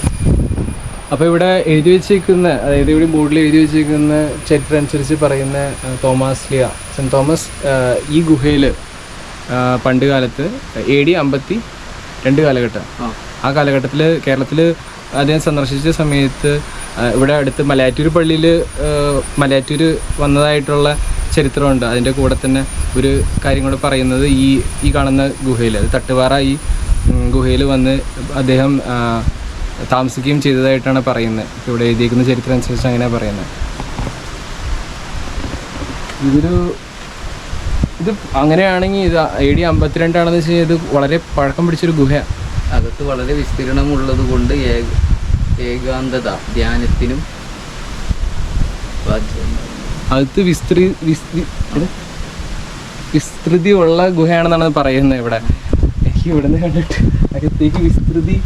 അപ്പോൾ ഇവിടെ എഴുതി വെച്ചിരിക്കുന്ന, അതായത് ഇവിടെ ബോർഡിൽ എഴുതി വെച്ചിരിക്കുന്ന ചരിത്രം അനുസരിച്ച് പറയുന്ന സെൻറ്റ് തോമസ് ഈ ഗുഹയിൽ പണ്ട് കാലത്ത് AD 52 കാലഘട്ടം, ആ കാലഘട്ടത്തിൽ കേരളത്തിൽ അദ്ദേഹം സന്ദർശിച്ച സമയത്ത് ഇവിടെ അടുത്ത് മലയാറ്റൂർ പള്ളിയിൽ മലയാറ്റൂർ വന്നതായിട്ടുള്ള ചരിത്രമുണ്ട്. അതിൻ്റെ കൂടെ തന്നെ ഒരു കാര്യം കൂടെ പറയുന്നത്, ഈ കാണുന്ന ഗുഹയിൽ, അത് തട്ടുപാറ ഈ ഗുഹയിൽ വന്ന് അദ്ദേഹം താമസിക്കുകയും ചെയ്തതായിട്ടാണ് പറയുന്നത്. ഇവിടെ എഴുതിയിരിക്കുന്ന ചരിത്രം അനുസരിച്ച് അങ്ങനെയാണ് പറയുന്നത്. ഇത് അങ്ങനെയാണെങ്കിൽ ഇത് AD 52 ആണെന്ന് വെച്ച് കഴിഞ്ഞാൽ ഇത് വളരെ പഴക്കം പിടിച്ചൊരു ഗുഹയാണ്. അകത്ത് വളരെ വിസ്തീർണമുള്ളത് കൊണ്ട് ഏകാന്തത ധ്യാനത്തിനും അകത്ത് വിസ്തൃതി ഉള്ള ഗുഹയാണെന്നാണ് പറയുന്നത്. ഇവിടെ എനിക്ക് ഇവിടെ നിന്ന് കണ്ടിട്ട് അകത്തേക്ക് വിസ്തൃതി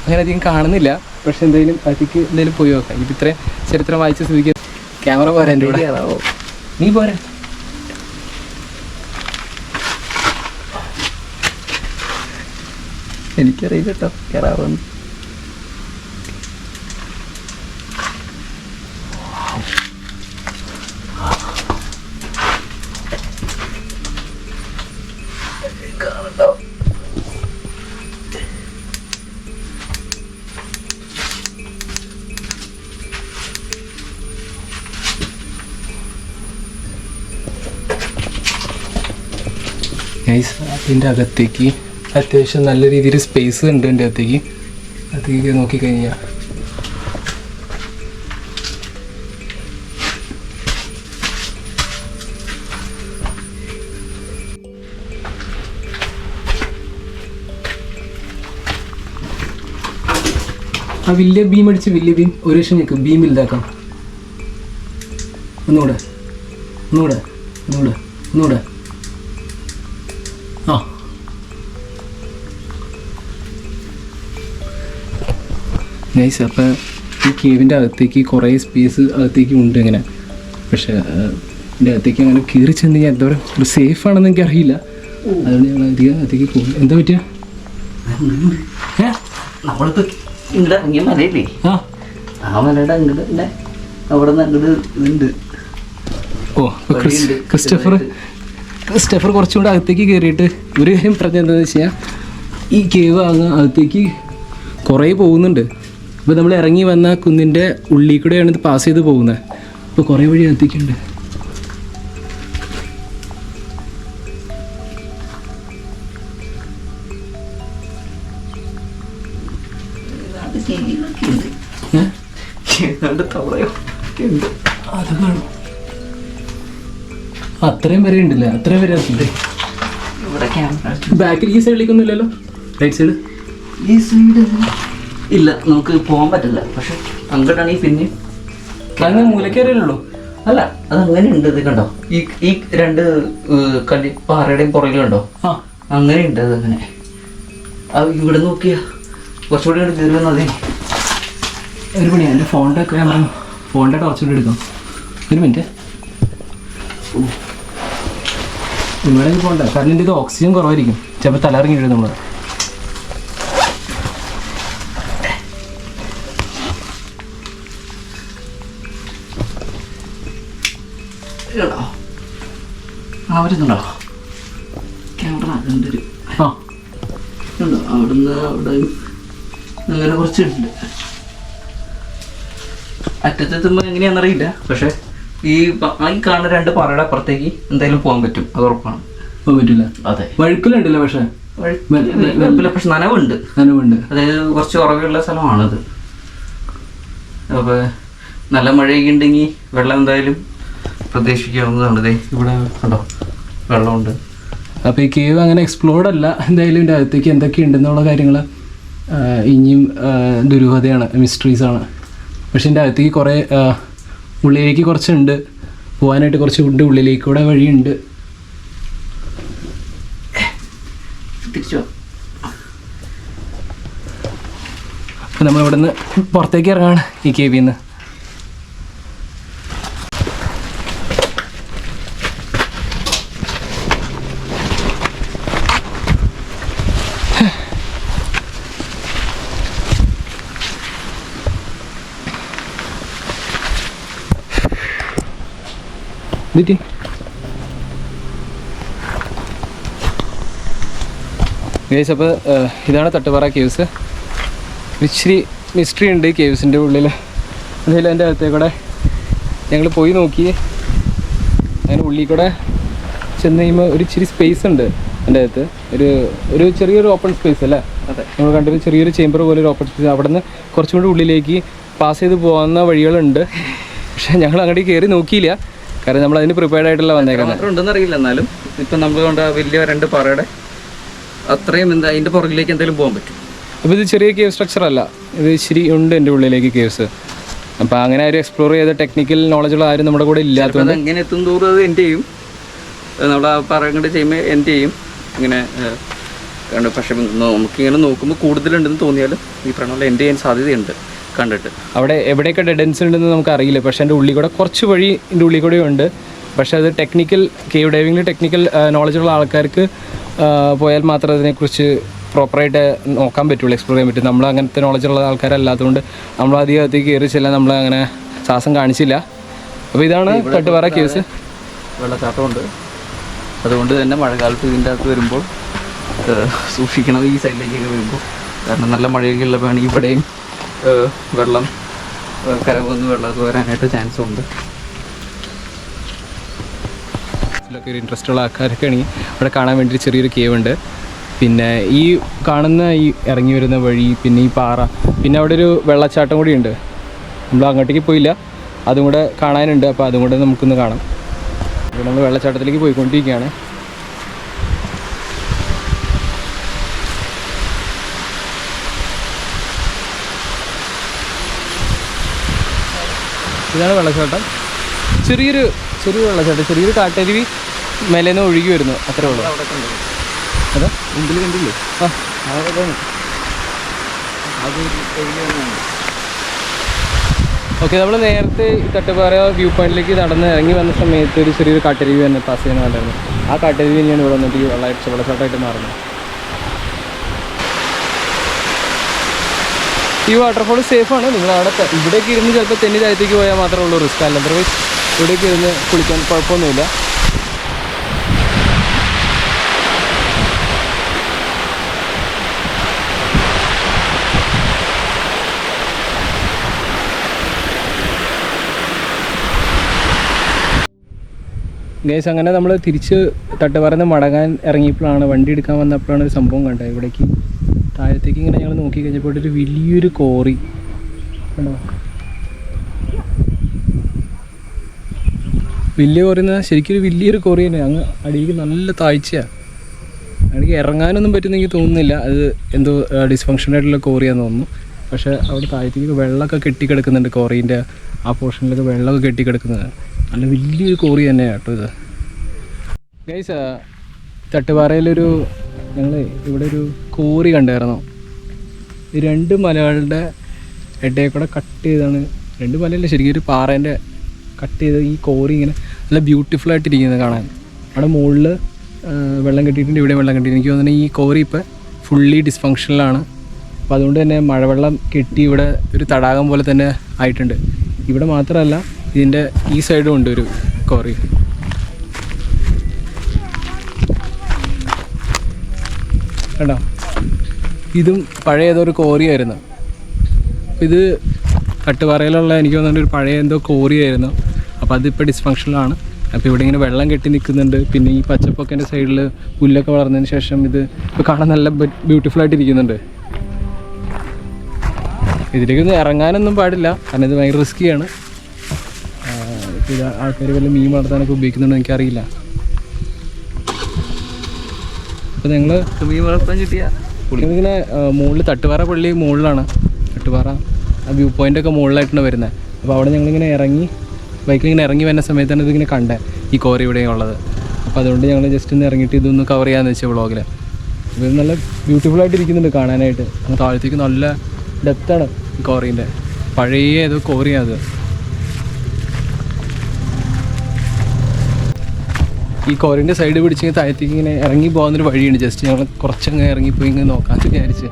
അങ്ങനെ അധികം കാണുന്നില്ല. പക്ഷെ എന്തെങ്കിലും അകത്തേക്ക് എന്തെങ്കിലും പോയി നോക്കാം. ഇത് ഇത്രയും ചരിത്രം വായിച്ച സ്ഥിതിക്ക് ക്യാമറ പോരാ എൻ്റെ കൂടെ. നീ പോരാ. എനിക്കറിയില്ല കേട്ടോ കയറാവുന്നു. ഇതിൻ്റെ അകത്തേക്ക് അത്യാവശ്യം നല്ല രീതിയിൽ സ്പേസ് ഉണ്ട്. എൻ്റെ അകത്തേക്ക് നോക്കിക്കഴിഞ്ഞാൽ ആ വലിയ ബീം അടിച്ച് വലിയ ബീം ഒരു ലക്ഷം നിൽക്കും. ബീം ഇതാക്കാം. ഒന്നുകൂടെ ഒന്നുകൂടെ ഒന്നുകൂടെ ഒന്നുകൂടെ. ആ നൈസ്. അപ്പം ഈ കേവിൻ്റെ അകത്തേക്ക് കുറേ സ്പേസ് അകത്തേക്ക് ഉണ്ട് ഇങ്ങനെ. പക്ഷേ എൻ്റെ അകത്തേക്ക് അങ്ങനെ കയറി ചെന്ന് കഴിഞ്ഞാൽ എന്തോ ഒരു സേഫ് ആണെന്ന് എനിക്കറിയില്ല. അതുകൊണ്ട് ഞങ്ങൾ അധികം അകത്തേക്ക് പോകും. എന്താ പറ്റുക? നമ്മളിപ്പോൾ ഇങ്ങോട്ട് ഇറങ്ങിയ മലയില്ലേ, ആ മലയുടെ അങ്ങോട്ട് അവിടെ നിന്ന് അങ്ങോട്ട് ഇതുണ്ട്. ഓ ക്രിസ്റ്റഫർ കുറച്ചുകൂടെ അകത്തേക്ക് കയറിയിട്ട് ഒരു കാര്യം പറഞ്ഞത് എന്താണെന്ന് വെച്ച് കഴിഞ്ഞാൽ ഈ കേവ് അകത്തേക്ക് കുറേ പോകുന്നുണ്ട്. അപ്പോൾ നമ്മൾ ഇറങ്ങി വന്ന കുന്നിൻ്റെ ഉള്ളിൽ കൂടെയാണ് ഇത് പാസ് ചെയ്ത് പോകുന്നത്. അപ്പോൾ കുറേ വഴി അകത്തേക്കുണ്ട്. അത് കാണും. അത്രയും വരെ ഉണ്ടല്ലേ? അത്രയും വരെ ഉണ്ട്. ബാക്കിൽ ഈ സൈഡിലേക്കൊന്നും ഇല്ലല്ലോ? റൈറ്റ് സൈഡ് ഈ സൈഡ് ഇല്ല, നമുക്ക് പോകാൻ പറ്റില്ല. പക്ഷെ അങ്ങോട്ടാണെങ്കിൽ പിന്നെ അങ്ങനെ മൂലക്കരയിലുള്ളൂ. അല്ല, അത് അങ്ങനെ ഉണ്ട്. ഇത് കണ്ടോ, ഈ രണ്ട് പാറയുടെയും പുറകിലും കണ്ടോ? അങ്ങനെ ഉണ്ട്. അത് അങ്ങനെ ഇവിടെ നോക്കിയാ കുറച്ചുകൂടി കയറി വന്നതേ. ഒരു പണിയാണ്, എൻ്റെ ഫോണിൻ്റെ ടോർച്ചുകൂടി എടുക്കാം. ഒരു മിനിറ്റ്. ഇവിടെ പോകണ്ട, കാരണം എൻ്റെ ഇത് ഓക്സിജൻ കുറവായിരിക്കും. ചിലപ്പോൾ തലയിറങ്ങി വീഴും നമ്മൾ. വരുന്നുണ്ടോ ക്യാമറ? അതുണ്ട്. അവിടുന്ന് അവിടെ അങ്ങനെ കുറച്ചുണ്ട്. അറ്റത്തെത്തുമ്പോൾ എങ്ങനെയാണെന്നറിയില്ല. പക്ഷെ ഈ കാണുന്ന രണ്ട് പാറയുടെ അപ്പുറത്തേക്ക് എന്തായാലും പോകാൻ പറ്റും, അത് ഉറപ്പാണ്. പോകാൻ പറ്റില്ല. അതെ, വഴുക്കലുണ്ടല്ലോ. പക്ഷെ പക്ഷെ നനവുണ്ട്. അതായത് കുറച്ച് ഉറവുള്ള സ്ഥലമാണത്. അപ്പോൾ നല്ല മഴയൊക്കെ ഉണ്ടെങ്കിൽ വെള്ളം എന്തായാലും പ്രതീക്ഷിക്കാവുന്നതാണ്. ഇവിടെ കണ്ടോ വെള്ളമുണ്ട്. അപ്പോൾ ഈ കേവ് അങ്ങനെ എക്സ്പ്ലോർഡ് അല്ല. എന്തായാലും ഇതിൻ്റെ അകത്തേക്ക് എന്തൊക്കെ ഉണ്ടെന്നുള്ള കാര്യങ്ങൾ ഇനിയും ദുരൂഹതയാണ്, മിസ്റ്ററീസാണ്. പക്ഷെ ഇതിൻ്റെ അകത്തേക്ക് കുറേ ഉള്ളിലേക്ക് കുറച്ചുണ്ട്, പോകാനായിട്ട് കുറച്ച് ഉണ്ട്. ഉള്ളിലേക്ക് കൂടെ വഴിയുണ്ട്. തിരിച്ചോ. അപ്പോൾ നമ്മളിവിടെ നിന്ന് പുറത്തേക്ക് ഇറങ്ങാണ് ഈ കേവിൽ നിന്ന്. ഗൈസ്, അപ്പോൾ ഇതാണ് തട്ടുപാറ കേവ്സ്. ഇച്ചിരി മിസ്റ്ററി ഉണ്ട് ഈ കേവ്സിൻ്റെ ഉള്ളിൽ. എന്തായാലും എൻ്റെ അകത്തേക്കൂടെ ഞങ്ങൾ പോയി നോക്കി. അതിന് ഉള്ളിൽ കൂടെ ചെന്ന് കഴിയുമ്പോൾ ഒരു ഇച്ചിരി സ്പേസ് ഉണ്ട് എൻ്റെ അകത്ത്. ഒരു ചെറിയൊരു ഓപ്പൺ സ്പേസ് അല്ലേ? നമ്മൾ കണ്ടൊരു ചെറിയൊരു ചേമ്പർ പോലെ ഒരു ഓപ്പൺ സ്പേസ്. അവിടെ നിന്ന് കുറച്ചും കൂടി ഉള്ളിലേക്ക് പാസ് ചെയ്ത് പോകുന്ന വഴികളുണ്ട്. പക്ഷേ ഞങ്ങൾ അങ്ങോട്ട് കയറി നോക്കിയില്ല, കാരണം നമ്മൾ അതിന് പ്രിപ്പയർഡ് ആയിട്ടല്ല വന്നേക്കുന്നത്. ഉണ്ടെന്ന് അറിയില്ല. എന്നാലും ഇപ്പം നമ്മൾ കൊണ്ട് വലിയ രണ്ട് പാറയുടെ അത്രയും അതിൻ്റെ പുറകിലേക്ക് എന്തായാലും പോകാൻ പറ്റും. അപ്പോൾ ഇത് ചെറിയ കേവ് സ്ട്രക്ചർ അല്ല, ഇത് ഇച്ചിരി ഉണ്ട് എൻ്റെ ഉള്ളിലേക്ക് കേവ്സ്. അപ്പോൾ അങ്ങനെ ഒരു എക്സ്പ്ലോർ ചെയ്ത ടെക്നിക്കൽ നോളജുള്ള ആരും നമ്മുടെ കൂടെ ഇല്ലാത്തത്. എങ്ങനെ എത്തും തോറും അത് എൻ്റെ ചെയ്യും, നമ്മൾ ആ പറയുന്നത് ചെയ്യുമ്പോൾ എൻ്റെ ചെയ്യും ഇങ്ങനെ കണ്ട്. പക്ഷേ നമുക്കിങ്ങനെ നോക്കുമ്പോൾ കൂടുതലുണ്ടെന്ന് തോന്നിയാലും ഈ പറഞ്ഞ പോലെ എൻ്റെ ചെയ്യാൻ സാധ്യതയുണ്ട്. കണ്ടിട്ട്. അവിടെ എവിടെയൊക്കെ ഡെഡ് എൻഡ്സ് ഉണ്ടെന്ന് നമുക്ക് അറിയില്ല. പക്ഷേ എൻ്റെ ഉള്ളിൽ കൂടെ കുറച്ച് വഴി എൻ്റെ ഉള്ളിൽ കൂടെ ഉണ്ട്. പക്ഷേ അത് ടെക്നിക്കൽ കേവ് ഡൈവിങ്ങിൽ ടെക്നിക്കൽ നോളജുള്ള ആൾക്കാർക്ക് പോയാൽ മാത്രമേ അതിനെക്കുറിച്ച് പ്രോപ്പറായിട്ട് നോക്കാൻ പറ്റുള്ളൂ, എക്സ്പ്ലോർ ചെയ്യാൻ പറ്റും. നമ്മൾ അങ്ങനത്തെ നോളജുള്ള ആൾക്കാരല്ലാത്തതുകൊണ്ട് നമ്മൾ അധികം അകത്തേക്ക് കയറി ചെല്ലാൻ നമ്മൾ അങ്ങനെ സാഹസം കാണിച്ചില്ല. അപ്പോൾ ഇതാണ് തട്ടുപാറ കേവ്സ്. വെള്ളച്ചാട്ടമുണ്ട്. അതുകൊണ്ട് തന്നെ മഴക്കാലത്ത് ഇതിൻ്റെ അകത്ത് വരുമ്പോൾ സൂക്ഷിക്കണം ഈ സൈഡിലേക്കൊക്കെ വരുമ്പോൾ. കാരണം നല്ല മഴയൊക്കെ ഉള്ളപ്പോഴാണ് ഇവിടെയും വെള്ളം കരകൊന്ന് വെള്ളമൊക്കെ വരാനായിട്ട് ചാൻസ് ഉണ്ട്. ഇതിലൊക്കെ ഒരു ഇൻട്രസ്റ്റ് ഉള്ള ആൾക്കാരൊക്കെ ആണെങ്കിൽ അവിടെ കാണാൻ വേണ്ടി ചെറിയൊരു കേവ് ഉണ്ട്. പിന്നെ ഈ കാണുന്ന ഈ ഇറങ്ങി വരുന്ന വഴി, പിന്നെ ഈ പാറ, പിന്നെ അവിടെ ഒരു വെള്ളച്ചാട്ടം കൂടി ഉണ്ട്. നമ്മൾ അങ്ങോട്ടേക്ക് പോയില്ല, അതും കൂടെ കാണാനുണ്ട്. അപ്പോൾ അതും കൂടെ നമുക്കൊന്ന് കാണാം. അപ്പോൾ നമ്മൾ വെള്ളച്ചാട്ടത്തിലേക്ക് പോയിക്കൊണ്ടിരിക്കുകയാണ്. ഇതാണ് വെള്ളച്ചാട്ടം. ചെറിയൊരു വെള്ളച്ചാട്ടം, ചെറിയൊരു കാട്ടരുവി മേലേന്ന് ഒഴുകി വരുന്നു, അത്രേ ഉള്ളൂ. അതാ മുമ്പിൽ കണ്ടില്ലേ? ഓക്കെ, നമ്മൾ നേരത്തെ ഈ തട്ടുപാറ വ്യൂ പോയിന്റിലേക്ക് നടന്ന് ഇറങ്ങി വന്ന സമയത്ത് ഒരു ചെറിയൊരു കാട്ടരുവി തന്നെ പാസ് ചെയ്യുന്ന കണ്ടായിരുന്നു. ആ കാട്ടരുവി തന്നെയാണ് ഇവിടെ വന്നിട്ട് ഈ വെള്ളച്ചാട്ടമായിട്ട് മാറുന്നത്. ഈ വാട്ടർഫോൾ സേഫാണ്. നിങ്ങൾ അവിടെ ഇവിടേക്ക് ഇരുന്ന് ചിലപ്പോൾ തെന്നി താഴത്തേക്ക് പോയാൽ മാത്രമേ ഉള്ളൂ റിസ്ക്. അല്ല അതർവൈസ് ഇവിടേക്ക് ഇരുന്ന് കുളിക്കാൻ കുഴപ്പമൊന്നുമില്ല. ഗൈസ്, അങ്ങനെ നമ്മൾ തിരിച്ച് തട്ടുപാറന്ന് മടങ്ങാൻ ഇറങ്ങിയപ്പോഴാണ്, വണ്ടി എടുക്കാൻ വന്നപ്പോഴാണ് ഒരു സംഭവം കണ്ടത്. ഇവിടേക്ക് താഴത്തേക്ക് ഇങ്ങനെ ഞങ്ങൾ നോക്കി കഴിഞ്ഞപ്പോൾ ഒരു വലിയൊരു കോറി കണ്ടോ. വലിയ കോറി എന്നാൽ ശരിക്കും ഒരു വലിയൊരു കോറി തന്നെ. അങ്ങ് അടിയിലേക്ക് നല്ല താഴ്ചയാണ്. അടിക്ക് ഇറങ്ങാനൊന്നും പറ്റുന്നെങ്കിൽ തോന്നുന്നില്ല. അത് എന്തോ ഡിസ്ഫങ്ഷനായിട്ടുള്ള കോറിയാന്ന് തോന്നുന്നു. പക്ഷേ അവിടെ താഴത്തേക്ക് വെള്ളമൊക്കെ കെട്ടിക്കിടക്കുന്നുണ്ട്. കോറീൻ്റെ ആ പോർഷനിലൊക്കെ വെള്ളമൊക്കെ കെട്ടിക്കിടക്കുന്നത് നല്ല വലിയൊരു കോറി തന്നെയാണ് കേട്ടോ ഇത്. ഗൈസ്, തട്ടുപാറയിലൊരു ഞങ്ങൾ ഇവിടെ ഒരു കോറി കണ്ടായിരുന്നു. ഈ രണ്ട് മലകളുടെ ഇടയിൽ കൂടെ കട്ട് ചെയ്താണ്, രണ്ട് മലയല്ല ശരിക്കും ഒരു പാറേൻ്റെ കട്ട് ചെയ്ത് ഈ കോറി ഇങ്ങനെ നല്ല ബ്യൂട്ടിഫുൾ ആയിട്ടിരിക്കുന്നത് കാണാൻ. അവിടെ മുകളിൽ വെള്ളം കെട്ടിയിട്ടുണ്ട്, ഇവിടെ വെള്ളം കെട്ടിയിട്ടുണ്ട്. എനിക്ക് തോന്നുന്നത് ഈ കോറി ഇപ്പോൾ ഫുള്ളി ഡിസ്ഫങ്ഷനിലാണ്. അപ്പോൾ അതുകൊണ്ട് തന്നെ മഴവെള്ളം കെട്ടി ഇവിടെ ഒരു തടാകം പോലെ തന്നെ ആയിട്ടുണ്ട്. ഇവിടെ മാത്രമല്ല, ഇതിൻ്റെ ഈ സൈഡും ഉണ്ട് ഒരു കോറി. കണ്ടോ, ഇതും പഴയ ഏതോ ഒരു കോറിയായിരുന്നു. ഇത് തട്ടുപാറയിലുള്ള എനിക്ക് തോന്നുന്നുണ്ട് ഒരു പഴയ എന്തോ കോറിയായിരുന്നു. അപ്പോൾ അതിപ്പോൾ ഡിസ്ഫങ്ഷനിലാണ്. അപ്പോൾ ഇവിടെ ഇങ്ങനെ വെള്ളം കെട്ടി നിൽക്കുന്നുണ്ട്. പിന്നെ ഈ പച്ചപ്പൊക്കെ എൻ്റെ സൈഡിൽ പുല്ലൊക്കെ വളർന്നതിന് ശേഷം ഇത് ഇപ്പോൾ കാണാൻ നല്ല ബ്യൂട്ടിഫുൾ ആയിട്ടിരിക്കുന്നുണ്ട്. ഇതിലേക്കൊന്നും ഇറങ്ങാനൊന്നും പാടില്ല, കാരണം ഇത് ഭയങ്കര റിസ്ക്കിയാണ്. ഇത് ആൾക്കാർ വല്ല മീൻ വളർത്താനൊക്കെ ഉപയോഗിക്കുന്നുണ്ടോ എനിക്കറിയില്ല. അപ്പോൾ ഞങ്ങൾ മീൻ വളർത്താൻ കിട്ടിയ ഇങ്ങനെ മുകളിൽ തട്ടുപാറ പള്ളി മുകളിലാണ്. തട്ടുപാറ ആ വ്യൂ പോയിൻ്റൊക്കെ മുകളിലായിട്ടാണ് വരുന്നത്. അപ്പോൾ അവിടെ ഞങ്ങളിങ്ങനെ ഇറങ്ങി ബൈക്കിലിങ്ങനെ ഇറങ്ങി വരുന്ന സമയത്താണ് ഇതിങ്ങനെ കണ്ടത് ഈ കോറി ഇവിടെ ഉള്ളത്. അപ്പോൾ അതുകൊണ്ട് ഞങ്ങൾ ജസ്റ്റ് ഒന്ന് ഇറങ്ങിയിട്ട് ഇതൊന്ന് കവർ ചെയ്യാമെന്ന് വെച്ചാൽ വ്ളോഗിൽ. അപ്പോൾ ഇത് നല്ല ബ്യൂട്ടിഫുൾ ആയിട്ടിരിക്കുന്നുണ്ട് കാണാനായിട്ട്. അങ്ങ് താഴത്തേക്ക് നല്ല ഡെപ്താണ് ഈ കോറീൻ്റെ. പഴയ ഏതോ കോറിയാണ് അത്. ഈ കോറിൻ്റെ സൈഡ് പിടിച്ച് താഴത്തേക്ക് ഇങ്ങനെ ഇറങ്ങി പോകുന്നൊരു വഴിയുണ്ട്. ജസ്റ്റ് ഞങ്ങൾ കുറച്ചങ്ങ് ഇറങ്ങിപ്പോയി ഇങ്ങനെ നോക്കാമെന്ന് വിചാരിച്ച്.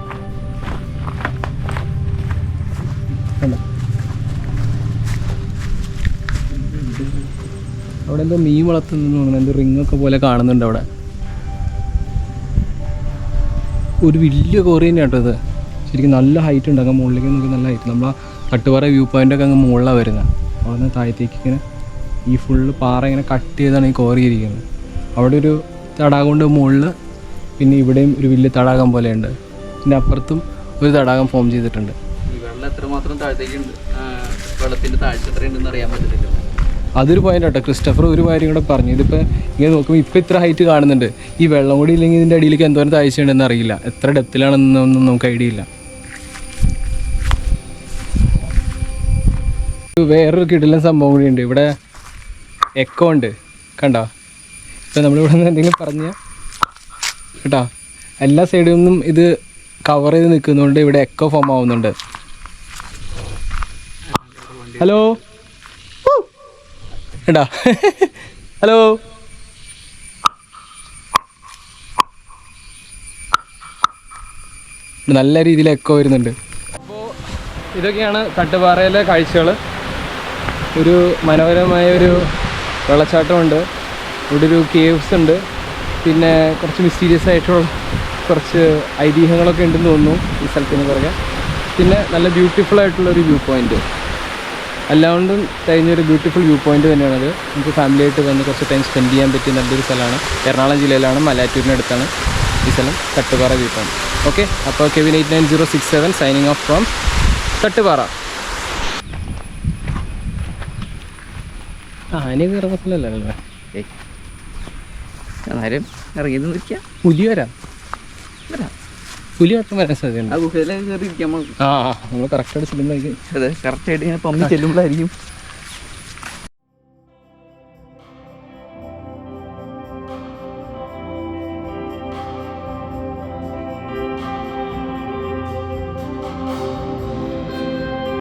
അവിടെ എന്തോ മീൻ വളർത്തുന്നു തോന്നുന്നു. എന്തോ റിങ്ങൊക്കെ പോലെ കാണുന്നുണ്ട് അവിടെ. ഒരു വലിയ കോറി തന്നെയാണ് കേട്ടോ ഇത്. ശരിക്കും നല്ല ഹൈറ്റ് ഉണ്ട്. അങ്ങ് മുകളിലേക്ക് നോക്കി നല്ല ഹൈറ്റ്. നമ്മൾ ആ തട്ടുപാറ വ്യൂ പോയിൻ്റൊക്കെ അങ്ങ് മുകളിലാണ് വരുന്നത്. അവിടെ നിന്ന് താഴത്തേക്ക് ഇങ്ങനെ ഈ ഫുള്ള് പാറ ഇങ്ങനെ കട്ട് ചെയ്താണ് ഈ കോറി ഇരിക്കുന്നത്. അവിടെ ഒരു തടാകമുണ്ട് മുകളിൽ, പിന്നെ ഇവിടെയും ഒരു വലിയ തടാകം പോലെയുണ്ട്. പിന്നെ അപ്പുറത്തും ഒരു തടാകം ഫോം ചെയ്തിട്ടുണ്ട്. ഈ വെള്ളം എത്രമാത്രം താഴത്തേക്കുണ്ട്, വെള്ളത്തിൻ്റെ താഴ്ച എത്രയുണ്ടെന്ന് അറിയാൻ പറ്റത്തില്ല. അതൊരു പോയിന്റ് കേട്ടോ. ക്രിസ്റ്റഫർ ഒരു കാര്യം കൂടെ പറഞ്ഞു. ഇതിപ്പോൾ ഇങ്ങനെ നോക്കുമ്പോൾ ഇപ്പോൾ ഇത്ര ഹൈറ്റ് കാണുന്നുണ്ട്. ഈ വെള്ളം കൂടി ഇല്ലെങ്കിൽ ഇതിൻ്റെ അടിയിലേക്ക് എന്തോരം താഴ്ചയുണ്ടെന്ന് അറിയില്ല. എത്ര ഡെപ്തിലാണെന്നൊന്നും നമുക്ക് ഐഡിയ ഇല്ല. വേറൊരു കിടിലൻ സംഭവം കൂടി ഉണ്ട് ഇവിടെ. എക്കോ ഉണ്ട് കണ്ടോ. ഇപ്പം നമ്മളിവിടെ നിന്ന് എന്തെങ്കിലും പറഞ്ഞാൽ കേട്ടോ, എല്ലാ സൈഡിൽ നിന്നും ഇത് കവർ ചെയ്ത് നിൽക്കുന്നതുകൊണ്ട് ഇവിടെ എക്കോ ഫോം ആവുന്നുണ്ട്. ഹലോ എടാ ഹലോ നല്ല രീതിയിൽ എക്കോ വരുന്നുണ്ട്. അപ്പോൾ ഇതൊക്കെയാണ് തട്ടുപാറയിലെ കാഴ്ചകൾ. ഒരു മനോഹരമായ ഒരു വെള്ളച്ചാട്ടമുണ്ട്, ഇവിടെ ഒരു കേവ്സ് ഉണ്ട്, പിന്നെ കുറച്ച് മിസ്റ്റീരിയസ് ആയിട്ടുള്ള കുറച്ച് ഐതിഹ്യങ്ങളൊക്കെ ഉണ്ടെന്ന് തോന്നുന്നു ഈ സ്ഥലത്തിന് പുറകെ. പിന്നെ നല്ല ബ്യൂട്ടിഫുൾ ആയിട്ടുള്ളൊരു വ്യൂ പോയിൻറ്റ്, എല്ലാം കൊണ്ടും കഴിഞ്ഞൊരു ബ്യൂട്ടിഫുൾ വ്യൂ പോയിൻറ്റ് തന്നെയാണത്. നമുക്ക് ഫാമിലിയായിട്ട് വന്ന് കുറച്ച് ടൈം സ്പെൻഡ് ചെയ്യാൻ പറ്റിയ നല്ലൊരു സ്ഥലമാണ്. എറണാകുളം ജില്ലയിലാണ്, മലയാറ്റൂരിനടുത്താണ് ഈ സ്ഥലം, തട്ടുപാറ വ്യൂ പോയിൻറ്റ്. ഓക്കെ, അപ്പോൾ Kevin 89067 signing off from Thattupara. ആനയെ കയറുന്ന സ്ഥലമല്ലേ? എന്നാലും ഇറങ്ങിയത് നിൽക്കാം, പുലി വരാം, പുലി ഒട്ടും വരാൻ സാധ്യതയുണ്ട്. ആ ഗുഹയിലൊക്കെ കയറി ഇരിക്കാം. നമ്മൾ കറക്റ്റായിട്ട് ചെല്ലുമ്പോഴേക്കും അതെ, കറക്റ്റായിട്ട് ഇങ്ങനെ പമ്മി ചെല്ലുമ്പോഴായിരിക്കും